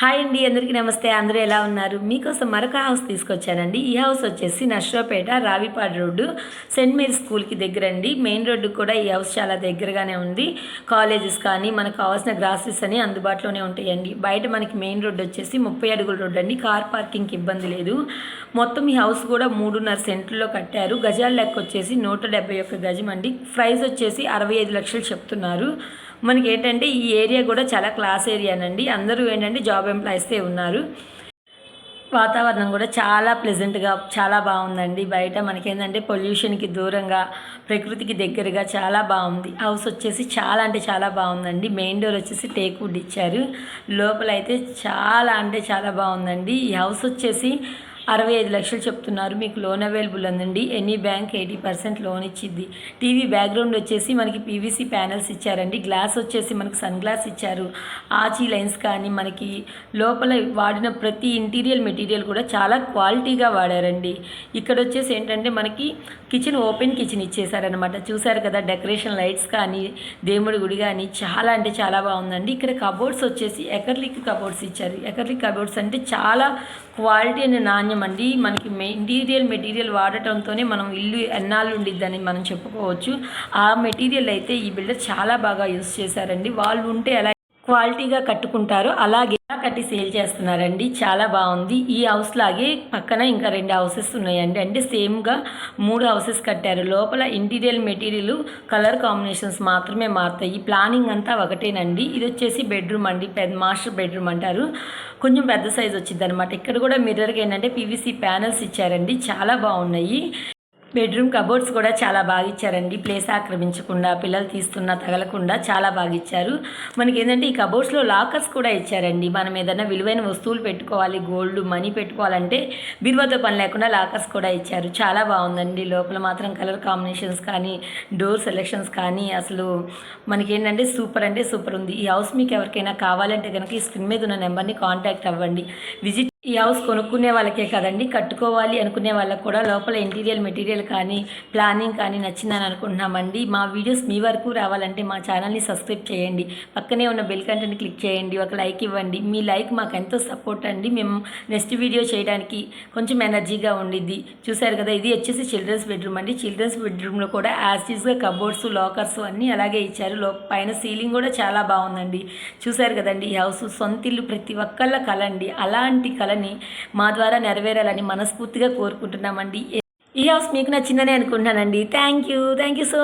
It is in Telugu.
హాయ్ అండి, అందరికీ నమస్తే. అందరూ ఎలా ఉన్నారు? మీకోసం మరొక హౌస్ తీసుకొచ్చానండి. ఈ హౌస్ వచ్చేసి Narasaraopet Ravipadu road Saint Mary స్కూల్కి దగ్గర అండి. మెయిన్ రోడ్డుకి కూడా ఈ హౌస్ చాలా దగ్గరగానే ఉంది. కాలేజెస్ కానీ మనకు కావాల్సిన గ్రాసరీస్ అని అందుబాటులోనే ఉంటాయండి. బయట మనకి మెయిన్ రోడ్డు వచ్చేసి 30 అడుగుల రోడ్డు అండి. కార్ పార్కింగ్కి ఇబ్బంది లేదు. మొత్తం ఈ హౌస్ కూడా 3.5 సెంట్లలో కట్టారు. గజాల లెక్క వచ్చేసి 171 గజం అండి. ప్రైస్ వచ్చేసి 65 లక్షలు చెప్తున్నారు. మనకి ఏంటంటే ఈ ఏరియా కూడా చాలా క్లాస్ ఏరియానండి. అందరూ ఏంటంటే జాబ్ ఎంప్లాయీసే ఉన్నారు. వాతావరణం కూడా చాలా ప్లెజెంట్గా చాలా బాగుందండి. బయట మనకేంటంటే పొల్యూషన్కి దూరంగా ప్రకృతికి దగ్గరగా చాలా బాగుంది. హౌస్ వచ్చేసి చాలా అంటే చాలా బాగుందండి. మెయిన్ డోర్ వచ్చేసి టేక్ వుడ్ ఇచ్చారు. లోపల అయితే చాలా అంటే చాలా బాగుందండి. ఈ హౌస్ వచ్చేసి 65 లక్షలు చెప్తున్నారు. మీకు లోన్ అవైలబుల్ ఉందండి. ఎనీ బ్యాంక్ 80% లోన్ ఇచ్చిద్ది. టీవీ బ్యాక్గ్రౌండ్ వచ్చేసి మనకి పీవీసీ ప్యానల్స్ ఇచ్చారండి. గ్లాస్ వచ్చేసి మనకి సన్ గ్లాస్ ఇచ్చారు. ఆచీ లైన్స్ కానీ మనకి లోపల వాడిన ప్రతి ఇంటీరియర్ మెటీరియల్ కూడా చాలా క్వాలిటీగా వాడారండి. ఇక్కడ వచ్చేసి ఏంటంటే మనకి కిచెన్ ఓపెన్ కిచెన్ ఇచ్చేసారనమాట. చూసారు కదా, డెకరేషన్ లైట్స్ కానీ దేవుడి గుడి కానీ చాలా అంటే చాలా బాగుందండి. ఇక్కడ కబోర్డ్స్ వచ్చేసి ఎకర్లిక్ కబోర్డ్స్ ఇచ్చారు. ఎకర్లిక్ కబోర్డ్స్ అంటే చాలా క్వాలిటీ అండ్ నాణ్యం అండి. మనకి ఇంటీరియర్ మెటీరియల్ వాడటంతోనే మనం ఇల్లు ఎన్నాళ్ళు ఉండిద్దని మనం చెప్పుకోవచ్చు. ఆ మెటీరియల్ అయితే ఈ బిల్డర్ చాలా బాగా యూస్ చేశారండి. వాళ్ళు ఉంటే ఎలా క్వాలిటీగా కట్టుకుంటారో అలాగే కట్టి సేల్ చేస్తున్నారండి. చాలా బాగుంది. ఈ హౌస్ లాగే పక్కన ఇంకా 2 హౌసెస్ ఉన్నాయండి. అంటే సేమ్గా 3 హౌసెస్ కట్టారు. లోపల ఇంటీరియర్ మెటీరియల్ కలర్ కాంబినేషన్స్ మాత్రమే మారుతాయి. ప్లానింగ్ అంతా ఒకటేనండి. ఇది వచ్చేసి బెడ్రూమ్ అండి. మాస్టర్ బెడ్రూమ్ అంటారు. కొంచెం పెద్ద సైజ్ వచ్చింది అనమాట. ఇక్కడ కూడా మిర్రర్కి ఏంటంటే పీవీసీ ప్యానల్స్ ఇచ్చారండి. చాలా బాగున్నాయి. బెడ్రూమ్ కబోర్డ్స్ కూడా చాలా బాగా ఇచ్చారండి. ప్లేస్ ఆక్రమించకుండా పిల్లలు తీస్తున్నా తగలకుండా చాలా బాగా ఇచ్చారు. మనకి ఏంటంటే ఈ కబోర్డ్స్లో లాకర్స్ కూడా ఇచ్చారండి. మనం ఏదైనా విలువైన వస్తువులు పెట్టుకోవాలి, గోల్డ్ మనీ పెట్టుకోవాలంటే బీరువాతో పని లేకుండా లాకర్స్ కూడా ఇచ్చారు. చాలా బాగుందండి. లోపల మాత్రం కలర్ కాంబినేషన్స్ కానీ డోర్ సెలెక్షన్స్ కానీ అసలు మనకి ఏంటంటే సూపర్ అంటే సూపర్ ఉంది. ఈ హౌస్ మీకు ఎవరికైనా కావాలంటే కనుక ఈ స్క్రీన్ మీద ఉన్న నెంబర్ని కాంటాక్ట్ అవ్వండి. ఈ హౌస్ కొనుక్కునే వాళ్ళకే కదండి, కట్టుకోవాలి అనుకునే వాళ్ళకి కూడా లోపల ఇంటీరియర్ మెటీరియల్ కానీ ప్లానింగ్ కానీ నచ్చిందని అనుకుంటున్నామండి. మా వీడియోస్ మీ వరకు రావాలంటే మా ఛానల్ని సబ్స్క్రైబ్ చేయండి. పక్కనే ఉన్న బెల్ కంటెంట్ క్లిక్ చేయండి. ఒక లైక్ ఇవ్వండి. మీ లైక్ మాకు ఎంతో సపోర్ట్ అండి. మేము నెక్స్ట్ వీడియో చేయడానికి కొంచెం ఎనర్జీగా ఉండిద్ది. చూసారు కదా, ఇది వచ్చేసి చిల్డ్రన్స్ బెడ్రూమ్ అండి. చిల్డ్రన్స్ బెడ్రూమ్లో కూడా యాజ్టీస్గా కబోర్డ్స్ లాకర్స్ అన్నీ అలాగే ఇచ్చారు. పైన సీలింగ్ కూడా చాలా బాగుందండి. చూసారు కదండి, ఈ హౌస్ సొంతిల్లు ప్రతి ఒక్కళ్ళ కళ అండి. అలాంటి కళని మా ద్వారా నెరవేరాలని మనస్ఫూర్తిగా కోరుకుంటున్నామండి. ఈ హౌస్ మీకు నచ్చిందని అనుకుంటున్నానండి. Thank you so